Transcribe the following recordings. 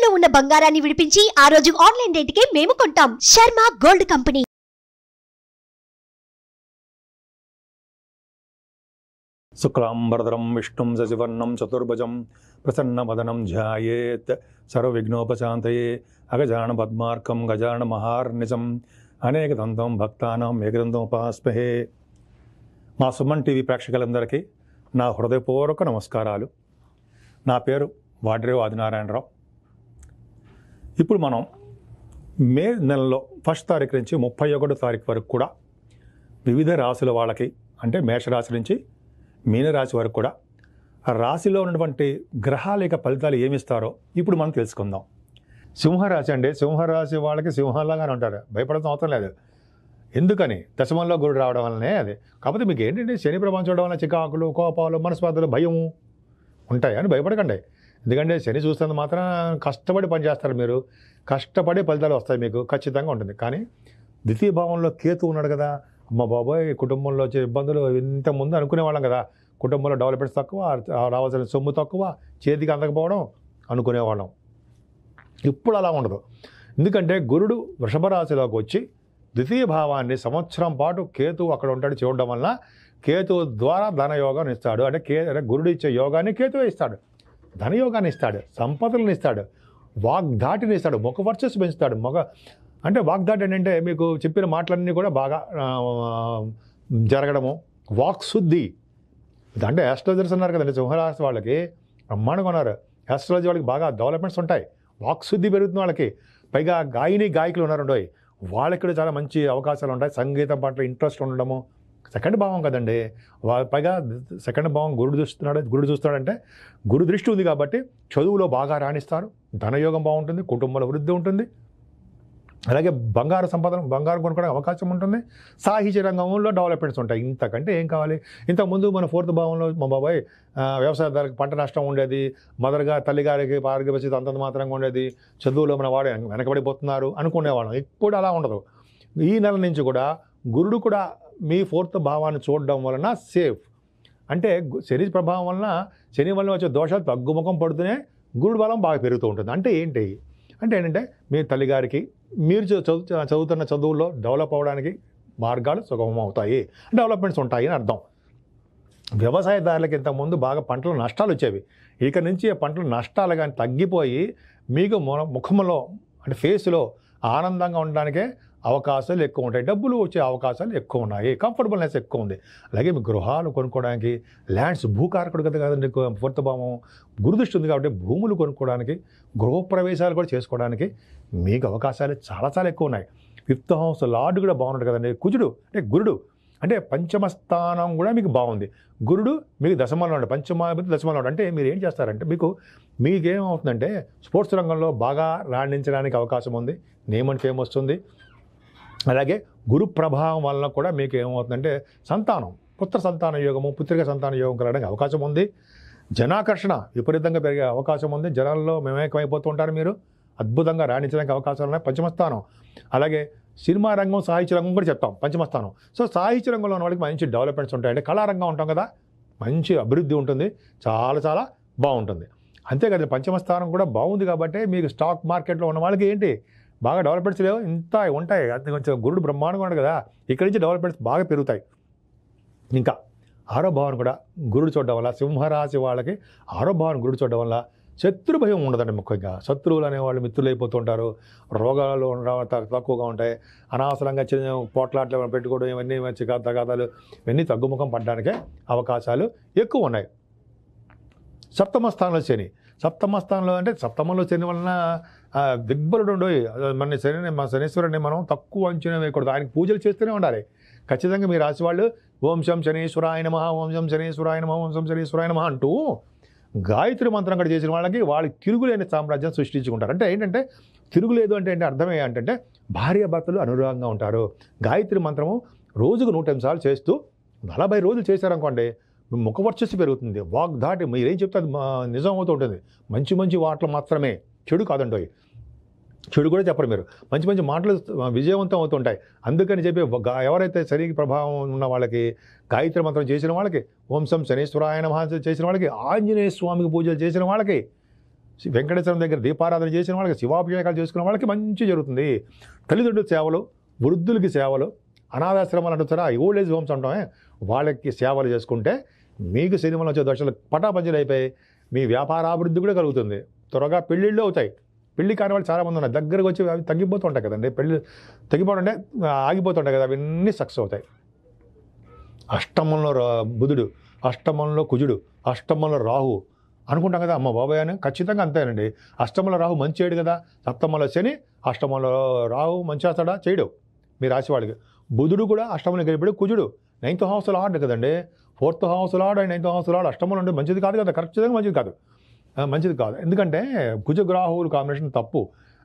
తాకట్టులో ఉన్న బంగారాన్ని విడిపించి ఆ రోజు ఆన్లైన్ రేటుకే మేము కొంటాం. Sharma gold company. శుక్లాంబరధరం విష్ణుం శశివర్ణం చతుర్భుజం ప్రసన్నవదనం ధ్యాయేత్ సర్వవిఘ్నోపశాంతయే అగజాన పద్మార్కం గజాన మహార్నిజం అనేకదంతం భక్తానాం ఏకదంతం ఉపాస్మహే. మా సుమన్ టీవీ ప్రేక్షకులందరికీ నా హృదయపూర్వక నమస్కారాలు. నా పేరు వాడ్రేవు ఆదినారాయణరావు. ఇప్పుడు మనం మే నెలలో 1 తారీఖు నుంచి 31 తారీఖు వరకు కూడా వివిధ రాశుల వాళ్ళకి, అంటే మేషరాశి నుంచి మీనరాశి వరకు కూడా ఆ రాశిలో ఉన్నటువంటి గ్రహాల యొక్క ఫలితాలు ఏమిస్తారో ఇప్పుడు మనం తెలుసుకుందాం. సింహరాశి అండి, సింహరాశి వాళ్ళకి సింహంలాగానే ఉంటారు, భయపడడం అవసరం లేదు. ఎందుకని? దశమంలో గురుడు రావడం వల్లనే అది. కాకపోతే మీకు ఏంటంటే శని ప్రభావం చూడడం వల్ల చికాకులు, కోపాలు, మనస్పాతలు, భయము ఉంటాయి అని భయపడకండి. ఎందుకంటే శని చూస్తుంది మాత్రం కష్టపడి పనిచేస్తారు, మీరు కష్టపడి ఫలితాలు వస్తాయి, మీకు ఖచ్చితంగా ఉంటుంది. కానీ ద్వితీయ భావంలో కేతు ఉన్నాడు కదా, అమ్మ బాబోయ్ కుటుంబంలో వచ్చే ఇబ్బందులు ఇంతకుముందు అనుకునేవాళ్ళం కదా, కుటుంబంలో డెవలప్మెంట్స్ తక్కువ, రావాల్సిన సొమ్ము తక్కువ, చేతికి అందకపోవడం అనుకునేవాళ్ళం. ఇప్పుడు అలా ఉండదు. ఎందుకంటే గురుడు వృషభ రాశిలోకి వచ్చి ద్వితీయ భావాన్ని సంవత్సరం పాటు కేతు అక్కడ ఉంటాడు చూడడం వల్ల కేతు ద్వారా ధనయోగాన్ని ఇస్తాడు. అంటే గురుడు ఇచ్చే యోగాన్ని కేతువే ఇస్తాడు, ధనయోగాన్ని ఇస్తాడు, సంపదలను ఇస్తాడు, వాగ్ధాటిని ఇస్తాడు, ముఖ వర్చస్సు పెంచుతాడు. అంటే వాగ్ధాటి ఏంటంటే మీకు చెప్పిన మాటలన్నీ కూడా బాగా జరగడము, వాక్శుద్ధి. అంటే ఆస్ట్రాలజర్స్ ఉన్నారు కదండి సింహరాశి వాళ్ళకి, బ్రహ్మాండంగా ఉన్నారు. ఆస్ట్రాలజీ వాళ్ళకి బాగా డెవలప్మెంట్స్ ఉంటాయి, వాక్శుద్ధి పెరుగుతుంది వాళ్ళకి. పైగా గాయకులు ఉన్నారండి, వాళ్ళకి కూడా చాలా మంచి అవకాశాలు ఉంటాయి. సంగీతం పట్ల ఇంట్రెస్ట్ ఉండడము, సెకండ్ భావం కదండి. పైగా సెకండ్ భావం గురుడు చూస్తున్నాడంటే గురు దృష్టి ఉంది కాబట్టి చదువులో బాగా రాణిస్తారు, ధనయోగం బాగుంటుంది, కుటుంబంలో వృద్ధి ఉంటుంది, అలాగే బంగారం కొనుక్కోవడానికి అవకాశం ఉంటుంది, సాహిత్య రంగంలో డెవలప్మెంట్స్ ఉంటాయి. ఇంతకంటే ఏం కావాలి? ఇంతకుముందు మన 4th భావంలో మా బాబాయ్ వ్యవసాయదారులకు పంట నష్టం ఉండేది, తల్లిగారికి ఆరోగ్య పరిస్థితి అంతంత మాత్రంగా ఉండేది, చదువులో మన వాడు వెనకబడిపోతున్నారు అనుకునేవాళ్ళం. ఇప్పుడు అలా ఉండదు. ఈ నెల నుంచి కూడా గురుడు కూడా మీ 4th భావాన్ని చూడడం వలన సేఫ్. అంటే శని ప్రభావం వలన, శని వలన వచ్చే దోషాలు తగ్గుముఖం పడుతూనే గురుడు బలం బాగా పెరుగుతూ ఉంటుంది. అంటే ఏంటంటే మీ తల్లిగారికి మీరు చదువుతున్న చదువుల్లో డెవలప్ అవ్వడానికి మార్గాలు సుగమం అవుతాయి, డెవలప్మెంట్స్ ఉంటాయి అని అర్థం. వ్యవసాయదారులకి ఇంతకుముందు బాగా పంటలు నష్టాలు వచ్చేవి, ఇక నుంచి ఆ పంటలు నష్టాలు కానీ తగ్గిపోయి మీకు ముఖంలో అంటే ఫేస్లో ఆనందంగా ఉండడానికే అవకాశాలు ఎక్కువ ఉంటాయి, డబ్బులు వచ్చే అవకాశాలు ఎక్కువ ఉన్నాయి, కంఫర్టబుల్నెస్ ఎక్కువ ఉంది. అలాగే మీ గృహాలు కొనుక్కోవడానికి, ల్యాండ్స్, భూకారకుడు కదా కదండి 4th భావం, గురుదృష్టి ఉంది కాబట్టి భూములు కొనుక్కోవడానికి, గృహప్రవేశాలు కూడా చేసుకోవడానికి మీకు అవకాశాలు చాలా చాలా ఎక్కువ ఉన్నాయి. 5th హౌస్ లార్డ్ కూడా బాగున్నాడు కదండి, కుజుడు అంటే గురుడు, అంటే పంచమ స్థానం కూడా మీకు బాగుంది. గురుడు మీకు దశమంలో ఉన్నాడు, పంచమాధిపతి దశమంలో ఉన్నాడు. అంటే మీరు ఏం చేస్తారంటే మీకేమవుతుందంటే స్పోర్ట్స్ రంగంలో బాగా రాణించడానికి అవకాశం ఉంది, నేమ్ అండ్ ఫేమ్ వస్తుంది. అలాగే గురు ప్రభావం వలన కూడా మీకు ఏమవుతుందంటే సంతానం, పుత్ర సంతాన యోగము, పుత్రిక సంతాన యోగం కలగడానికి అవకాశం ఉంది. జనాకర్షణ విపరీతంగా పెరిగే అవకాశం ఉంది, జనాల్లో మమేకమైపోతూ ఉంటారు, మీరు అద్భుతంగా రాణించడానికి అవకాశాలు ఉన్నాయి. పంచమస్థానం. అలాగే సినిమా రంగం, సాహిత్య రంగం కూడా చెప్తాం పంచమస్థానం. సో సాహిత్య రంగంలో ఉన్న వాళ్ళకి మంచి డెవలప్మెంట్స్ ఉంటాయి. అంటే కళారంగం ఉంటాం కదా, మంచి అభివృద్ధి ఉంటుంది, చాలా చాలా బాగుంటుంది. అంతేకాదు పంచమస్థానం కూడా బాగుంది కాబట్టి మీకు స్టాక్ మార్కెట్లో ఉన్న వాళ్ళకి ఏంటి బాగా డెవలప్మెంట్స్ లేవు, ఇంత ఉంటాయి. అది కొంచెం గురుడు బ్రహ్మాండంగా ఉండదు కదా, ఇక్కడి నుంచి డెవలప్మెంట్స్ బాగా పెరుగుతాయి. ఇంకా 6వ భావాన్ని కూడా గురుడు చూడడం వల్ల, సింహరాశి వాళ్ళకి 6వ భావాన్ని గురుడు చూడడం వల్ల శత్రు భయం ఉండదండి. ముఖ్యంగా శత్రువులు అనేవాళ్ళు మిత్రులు అయిపోతుంటారు, రోగాలు తక్కువగా ఉంటాయి, అనవసరంగా చిన్న పోట్లాట్లు పెట్టుకోవడం, ఇవన్నీ తగాదాలు ఇవన్నీ తగ్గుముఖం పడడానికే అవకాశాలు ఎక్కువ ఉన్నాయి. 7వ స్థానంలో శని, 7వ స్థానంలో అంటే 7వ శని వలన దిగ్బలుడు మన శనీశ్వరుని మనం తక్కువ అంచనా వేయకూడదు, ఆయనకు పూజలు చేస్తూనే ఉండాలి. ఖచ్చితంగా మీ రాశి వాళ్ళు ఓం శం శనీశ్వరాయ నమః, ఓం శం శనీశ్వరాయ నమః, ఓం శం శనీశ్వరాయ నమః అంటూ గాయత్రి మంత్రం కూడా చేసిన వాళ్ళకి తిరుగులేని సామ్రాజ్యం సృష్టించుకుంటారు. అంటే ఏంటంటే తిరుగులేదు అంటే అర్థమే అంటే భార్యాభర్తలు అనురాగంగా ఉంటారు. గాయత్రి మంత్రము రోజుకు 108 సార్లు చేస్తూ 40 రోజులు చేశారనుకోండి, ముఖవర్చస్సు పెరుగుతుంది, వాగ్ధాటి మీరేం చెప్తే అది నిజం అవుతూ ఉంటుంది. మంచి మంచి మాటలు మాత్రమే, చెడు కాదండి, చెడు కూడా చెప్పరు మీరు, మంచి మంచి మాటలు విజయవంతం అవుతుంటాయి. అందుకని చెప్పి ఎవరైతే శని ప్రభావం ఉన్న వాళ్ళకి గాయత్రి మంత్రం చేసిన వాళ్ళకి, ఓం శం శనీశ్వరాయ నమః చేసిన వాళ్ళకి, ఆంజనేయ స్వామికి పూజలు చేసిన వాళ్ళకి వెంకటేశ్వరం దగ్గర దీపారాధన చేసిన వాళ్ళకి, శివాభిషేకాలు చేసుకున్న వాళ్ళకి మంచి జరుగుతుంది. తల్లిదండ్రుల సేవలు, వృద్ధులకి సేవలు, అనాథాశ్రమాలు అంటారా, ఓల్డ్ ఏజ్ హోమ్స్ అంటామే, వాళ్ళకి సేవలు చేసుకుంటే మీకు సినిమాలో వచ్చే దోషాలు పటాపంచలు అయిపోయి మీ వ్యాపారాభివృద్ధి కూడా కలుగుతుంది. త్వరగా పెళ్ళిళ్ళు అవుతాయి. పెళ్లి కాని వాళ్ళు చాలామంది ఉన్నాయి, దగ్గరకు వచ్చి అవి తగ్గిపోతుంటాయి కదండి. పెళ్ళి తగ్గిపోవడం అంటే ఆగిపోతుంటాయి కదా, అవన్నీ సక్సెస్ అవుతాయి. అష్టమంలో బుధుడు, అష్టమంలో కుజుడు, అష్టమంలో రాహు అనుకుంటాం కదా, అమ్మ బాబాయ్ అని. ఖచ్చితంగా అంతేనండి. అష్టమంలో రాహు మంచి చేయడు కదా, సప్తమంలో శని, అష్టమంలో రాహు మంచి చేస్తాడా, చేయడు మీ రాశి వాళ్ళకి. బుధుడు కూడా అష్టమంలో గడిపాడు. కుజుడు 9th హౌస్ లార్డ్ కదండి, 4th house lord and 9th house lord అష్టమంలో ఉంటే మంచిది కాదు కదా, ఖచ్చితంగా మంచిది కాదు. ఎందుకంటే కుజగ్రాహువుల కాంబినేషన్ తప్పు.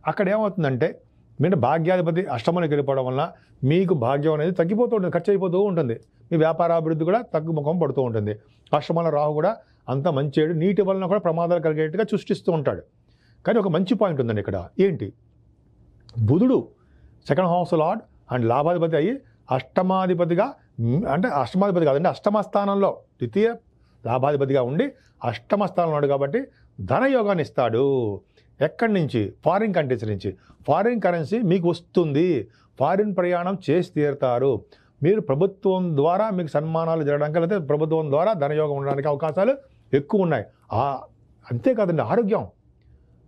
అక్కడ ఏమవుతుందంటే మీరు భాగ్యాధిపతి అష్టమంలోకి వెళ్ళిపోవడం వల్ల మీకు భాగ్యం అనేది తగ్గిపోతూ ఉంటుంది, ఖర్చు అయిపోతూ ఉంటుంది. మీ వ్యాపారాభివృద్ధి కూడా తగ్గుముఖం పడుతూ ఉంటుంది. అష్టమంలో రాహు కూడా అంత మంచి నీటి వలన కూడా ప్రమాదాలు కలిగేట్టుగా సృష్టిస్తూ ఉంటాడు. కానీ ఒక మంచి పాయింట్ ఉందండి ఇక్కడ. ఏంటి? బుధుడు 2nd హౌస్ లార్డ్ అండ్ లాభాధిపతి అయ్యి అష్టమాధిపతిగా, అంటే అష్టమాధిపతి కాదండి, అష్టమ స్థానంలో ద్వితీయ లాభాధిపతిగా ఉండి అష్టమ స్థానంలో ఉన్నాడు కాబట్టి ధనయోగాన్ని ఇస్తాడు. ఎక్కడి నుంచి? ఫారిన్ కంట్రీస్ నుంచి. ఫారిన్ కరెన్సీ మీకు వస్తుంది, ఫారిన్ ప్రయాణం చేసి తీరుతారు. మీరు ప్రభుత్వం ద్వారా మీకు సన్మానాలు జరగడానికి, లేకపోతే ప్రభుత్వం ద్వారా ధనయోగం ఉండడానికి అవకాశాలు ఎక్కువ ఉన్నాయి. అంతేకాదండి, ఆరోగ్యం.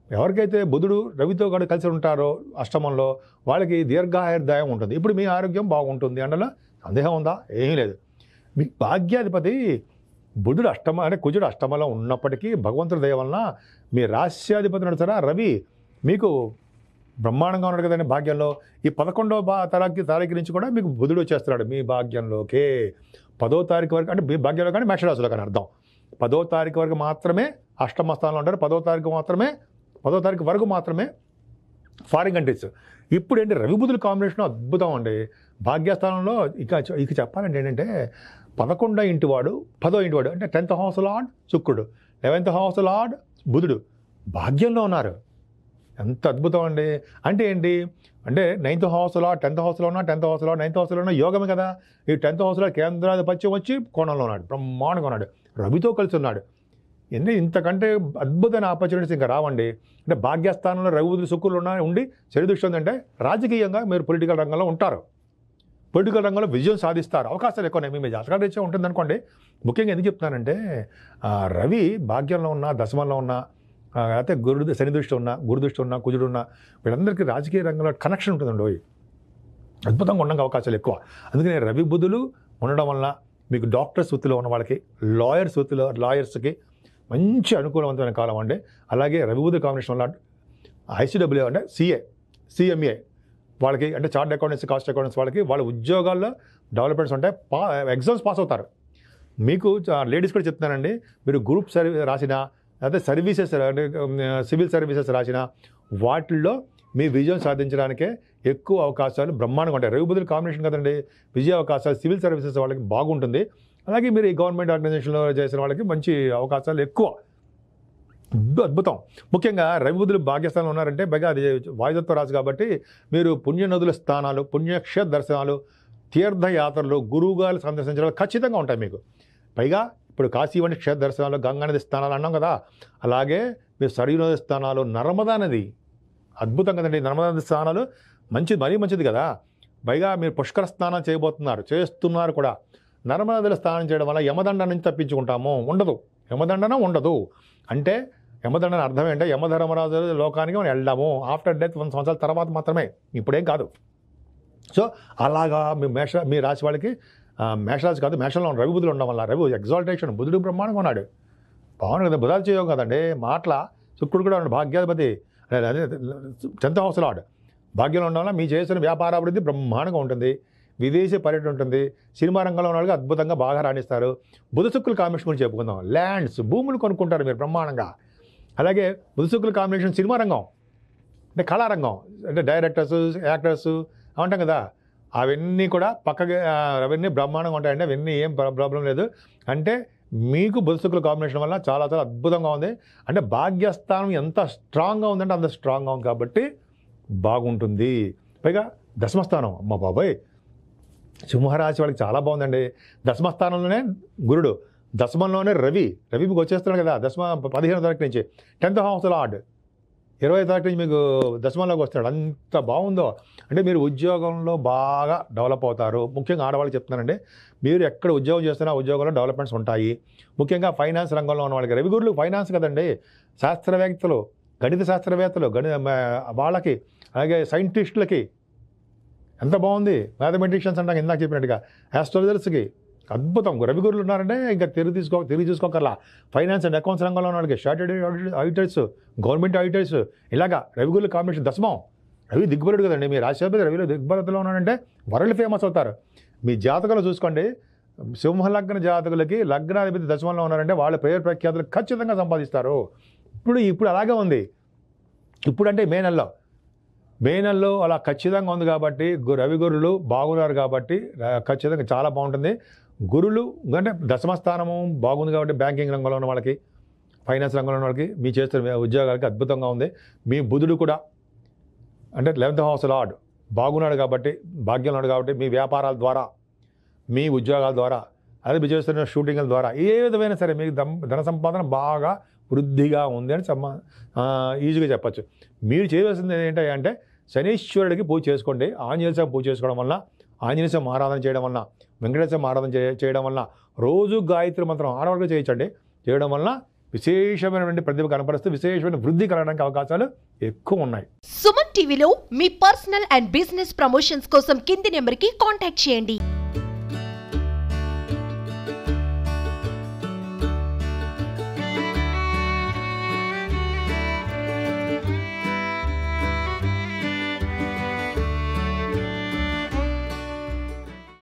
ఎవరికైతే బుధుడు రవితో కూడా కలిసి ఉంటారో అష్టమంలో, వాళ్ళకి దీర్ఘాయుర్దాయం ఉంటుంది. ఇప్పుడు మీ ఆరోగ్యం బాగుంటుంది అందులో సందేహం ఉందా? ఏమీ లేదు. మీ భాగ్యాధిపతి బుధుడు అంటే కుజుడు అష్టమంలో ఉన్నప్పటికీ భగవంతుడి దయ వలన మీ రాశ్యాధిపతి నడుస్తారా రవి మీకు బ్రహ్మాండంగా ఉన్నాడు కదండి భాగ్యంలో. ఈ 11వ తారీఖు నుంచి కూడా మీకు బుధుడు వచ్చేస్తున్నాడు మీ భాగ్యంలోకే. 10వ తారీఖు వరకు, అంటే మీ భాగ్యంలో కానీ మేషరాశిలో కానీ అర్థం. 10వ తారీఖు వరకు మాత్రమే అష్టమ స్థానంలో ఉంటారు. 10వ తారీఖు వరకు మాత్రమే ఫారిన్ కంట్రీస్. ఇప్పుడు ఏంటి, రవి బుధుల కాంబినేషన్ అద్భుతం అండి. భాగ్యస్థానంలో ఇక చెప్పాలంటే ఏంటంటే 11వ ఇంటి వాడు, 10వ ఇంటి వాడు, అంటే 10th హౌస్ లార్డ్ శుక్రుడు, 11th హౌస్ లార్డ్ బుధుడు భాగ్యంలో ఉన్నారు. ఎంత అద్భుతం అండి. అంటే ఏంటి అంటే 9th హౌస్ లార్డ్ 10th హౌస్లో ఉన్నా, 10th హౌస్ లార్డ్ 9th హౌస్లో ఉన్న యోగమే కదా. ఈ 10th హౌస్ లార్డ్ కేంద్రాధిపత్యం వచ్చి కోణంలో ఉన్నాడు, బ్రహ్మాండంగా ఉన్నాడు, రవితో కలిసి ఉన్నాడు. ఇంతకంటే అద్భుతమైన ఆపర్చునిటీస్ ఇంకా రావండి. అంటే భాగ్యస్థానంలో రవి బుధుడు శుక్రులు ఉండి చెడు దృష్టి ఉందంటే రాజకీయంగా మీరు పొలిటికల్ రంగంలో ఉంటారు, పొలిటికల్ రంగంలో విజయం సాధిస్తారు, అవకాశాలు ఎక్కువ మీ జాతకాల రీత్యా ఉంటుంది అనుకోండి. ముఖ్యంగా ఎందుకు చెప్తున్నానంటే రవి భాగ్యంలో ఉన్న, దశమంలో ఉన్న, అయితే శని దృష్టి ఉన్న, గురు దృష్టి ఉన్న, కుజుడు ఉన్న, వీళ్ళందరికీ రాజకీయ రంగంలో కనెక్షన్ ఉంటుందండి. అద్భుతంగా ఉండడానికి అవకాశాలు ఎక్కువ. అందుకని రవి బుధులు ఉండడం వలన మీకు డాక్టర్స్ వృత్తిలో ఉన్న వాళ్ళకి, లాయర్స్కి మంచి అనుకూలవంతమైన కాలం అండి. అలాగే రవి బుధ కాంబినేషన్ వల్ల ICWA అంటే CMA వాళ్ళకి, అంటే చార్ట్ అకౌంటెన్సీ, కాస్ట్ అకౌంటెన్సీ వాళ్ళకి వాళ్ళ ఉద్యోగాల్లో డెవలప్మెంట్స్ ఉంటాయి. ఎగ్జామ్స్ పాస్ అవుతారు. మీకు లేడీస్ కూడా చెప్తున్నానండి, మీరు గ్రూప్ రాసిన, అదే సర్వీసెస్ అంటే సివిల్ సర్వీసెస్ రాసిన వాటిల్లో మీ విజయం సాధించడానికే ఎక్కువ అవకాశాలు బ్రహ్మాండంగా ఉంటాయి. రవి బుధుల కాంబినేషన్ కదండి, విజయ అవకాశాలు సివిల్ సర్వీసెస్ వాళ్ళకి బాగుంటుంది. అలాగే మీరు ఈ గవర్నమెంట్ ఆర్గనైజేషన్లో చేసిన వాళ్ళకి మంచి అవకాశాలు ఎక్కువ. అద్భుతం. ముఖ్యంగా రవి బుధులు భాగ్యస్థానంలో ఉన్నారంటే పైగా అది వాయుతత్వ రాశి కాబట్టి మీరు పుణ్యనదుల స్థానాలు, పుణ్యక్షేత్ర దర్శనాలు, తీర్థయాత్రలు, గురువుగారు సందర్శించడాలు ఖచ్చితంగా ఉంటాయి మీకు. పైగా ఇప్పుడు కాశీ వంటి క్షేత్ర దర్శనాలు, గంగా నది స్థానాలు అన్నాం కదా, అలాగే మీరు సరయూ నది స్థానాలు, నర్మదా నది అద్భుతం కదండి. నర్మదా నది స్థానాలు మరీ మంచిది కదా. పైగా మీరు పుష్కర స్నానం చేస్తున్నారు కూడా. నర్మదా నదిలో స్నానం చేయడం వల్ల యమదండ నుంచి తప్పించుకుంటాము. యమదండన ఉండదు. అంటే యమదండన అర్థం ఏంటంటే యమధర్మరాజు లోకానికి మనం వెళ్దాము ఆఫ్టర్ డెత్ 100 సంవత్సరాల తర్వాత మాత్రమే, ఇప్పుడేం కాదు. సో అలాగా మీ రాశి వాళ్ళకి, మేషరాశి కాదు, మేషంలో రవి బుధులు ఉండడం వల్ల రవి ఎగ్జాల్టేషన్, బుధుడు బ్రహ్మాండంగా ఉన్నాడు, బాగున్నాడు కదా. బుధాలు చేయవు కదండి, మాటల శుక్రుడు కూడా ఉన్నాడు భాగ్యాధిపతి, అదే 10th హౌస్ లార్డ్ భాగ్యంలో ఉండడం వల్ల మీ చేసిన వ్యాపారాభివృద్ధి బ్రహ్మాండంగా ఉంటుంది. విదేశీ పర్యటన ఉంటుంది. సినిమా రంగంలో ఉన్న వాళ్ళకి అద్భుతంగా బాగా రాణిస్తారు. బుధ శుక్రుల కాంబినేషన్ గురించి చెప్పుకుందాం. ల్యాండ్స్, భూములు కొనుక్కుంటారు మీరు బ్రహ్మాండంగా. అలాగే బుధ శుక్రుల కాంబినేషన్ సినిమా రంగం, అంటే కళారంగం, అంటే డైరెక్టర్స్, యాక్టర్స్ అంటాం కదా, అవన్నీ కూడా పక్కగా అవన్నీ బ్రహ్మాండంగా ఉంటాయండి. అవన్నీ ఏం ప్రాబ్లం లేదు. అంటే మీకు బుధ శుక్రుల కాంబినేషన్ వల్ల చాలా చాలా అద్భుతంగా ఉంది. అంటే భాగ్యస్థానం ఎంత స్ట్రాంగ్గా ఉందంటే అంత స్ట్రాంగ్గా ఉంది కాబట్టి బాగుంటుంది. పైగా దశమస్థానం, అమ్మ బాబాయ్, సింహరాశి వాళ్ళకి చాలా బాగుందండి. దశమస్థానంలోనే గురుడు, దశమంలోనే రవి మీకు వచ్చేస్తున్నాడు కదా, 15వ తారీఖు నుంచి 10th house లార్డ్ 20వ తారీఖు నుంచి మీకు దశమంలోకి వస్తాడు. అంత బాగుందో అంటే మీరు ఉద్యోగంలో బాగా డెవలప్ అవుతారు. ముఖ్యంగా ఆడవాళ్ళకి చెప్తున్నానండి, మీరు ఎక్కడ ఉద్యోగం చేస్తున్నా ఉద్యోగంలో డెవలప్మెంట్స్ ఉంటాయి. ముఖ్యంగా ఫైనాన్స్ రంగంలో ఉన్న వాళ్ళకి, రవి గురులు ఫైనాన్స్ కదండి, శాస్త్రవేత్తలు, గణిత శాస్త్రవేత్తలు, వాళ్ళకి అలాగే సైంటిస్టులకి ఎంత బాగుంది. మ్యాథమెటిషియన్స్ అంటాం ఇందాక చెప్పినట్టుగా, ఆస్ట్రాలజర్స్కి అద్భుతం. రవి గురులు ఉన్నారంటే ఇంకా తిరిగి చూసుకోకర్లా. ఫైనాన్స్ అండ్ అకౌంట్స్ రంగంలో ఉన్న వాళ్ళకి చార్టెడ్ ఆడిటర్స్, గవర్నమెంట్ ఆడిటర్స్, ఇలాగా రవి గురుల కాంబినేషన్ దశమం. రవి దిగ్బలుడు కదండి, మీ రాశిపతి రవిలో దిగ్బలతలో ఉన్నాడంటే వరల్డ్ ఫేమస్ అవుతారు. మీ జాతకాలు చూసుకోండి, సింహలగ్న జాతకులకి లగ్నాధిపతి దశమంలో ఉన్నారంటే వాళ్ళ పేరు ప్రఖ్యాతులు ఖచ్చితంగా సంపాదిస్తారు. ఇప్పుడు అలాగే ఉంది. ఇప్పుడంటే మే నెలలో అలా ఖచ్చితంగా ఉంది కాబట్టి, రవి గురులు బాగున్నారు కాబట్టి ఖచ్చితంగా చాలా బాగుంటుంది. గురులు అంటే దశమస్థానము బాగుంది కాబట్టి బ్యాంకింగ్ రంగంలో ఉన్న వాళ్ళకి, ఫైనాన్స్ రంగంలో ఉన్న వాళ్ళకి, మీ చేస్తున్న ఉద్యోగాలకి అద్భుతంగా ఉంది. మీ బుధుడు కూడా అంటే 11th house లార్డ్ బాగున్నాడు కాబట్టి, భాగ్యం ఉన్నాడు కాబట్టి, మీ వ్యాపారాల ద్వారా, మీ ఉద్యోగాల ద్వారా, అదే మీరు చేస్తున్న షూటింగ్ల ద్వారా ఏ విధమైన సరే మీకు ధన సంపాదన బాగా వృద్ధిగా ఉంది అని ఈజీగా చెప్పచ్చు. మీరు చేయవలసింది ఏంటంటే శనీశ్వరుడికి పూజ చేసుకోండి. ఆంజనేయ స్వామి పూజ చేసుకోవడం వల్ల, ఆంజనేయ స్వామి ఆరాధన చేయడం వల్ల, వెంకటేశ్వర స్వామి ఆరాధన చేయడం వల్ల, రోజు గాయత్రి మంత్రం ఆడవాళ్ళకి చేయడం వల్ల విశేషమైనటువంటి ప్రతిభ కనపరుస్తూ విశేషమైన వృద్ధి కలగడానికి అవకాశాలు ఎక్కువ ఉన్నాయి. సుమన్ టీవీలో మీ పర్సనల్ అండ్ బిజినెస్ ప్రమోషన్స్ కోసం కింది నెంబర్కి కాంటాక్ట్ చేయండి.